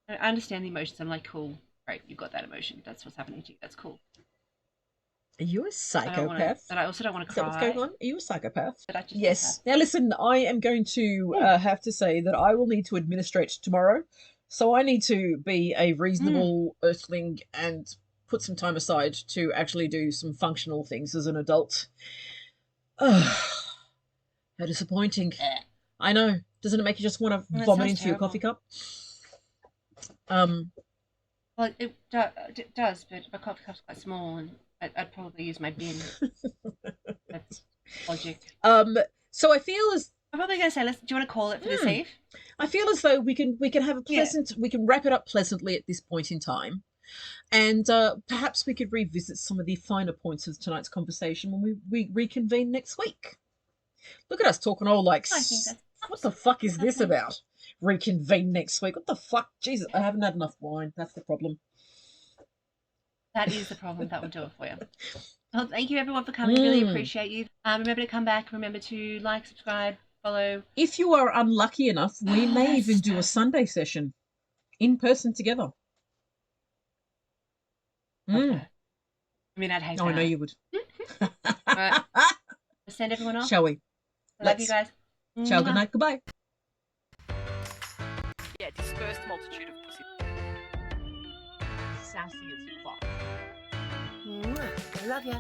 I understand the emotions. I'm like, cool, great, you've got that emotion. That's what's happening to you. That's cool. Are you a psychopath? But I also don't want to cry. Is that what's going on? Are you a psychopath? Yes. Now listen, I am going to have to say that I will need to administrate tomorrow, so I need to be a reasonable earthling and put some time aside to actually do some functional things as an adult. How disappointing. I know. Doesn't it make you just want to That vomit sounds into your coffee terrible. cup? Well, it does, but my coffee cup's quite small, and I'd probably use my bin. That's logic. So I feel as I'm probably going to say, do you want to call it for this eve? I feel as though we can have a pleasant, we can wrap it up pleasantly at this point in time, and perhaps we could revisit some of the finer points of tonight's conversation when we reconvene next week. Look at us talking all like, I think that's what the fuck is this okay. about? Reconvene next week. What the fuck? Jesus, I haven't had enough wine. That's the problem. That is the problem. That will do it for you. Well, thank you everyone for coming. Really appreciate you. Remember to come back. Remember to like, subscribe, follow. If you are unlucky enough, we may even do a Sunday session in person together. Okay. I mean, I'd hate that. I know you would. All right. Let's send everyone off. Shall we? Love you guys. Ciao, good night, goodbye. Yeah, dispersed multitude of pussy. Sassy as fuck. I love you.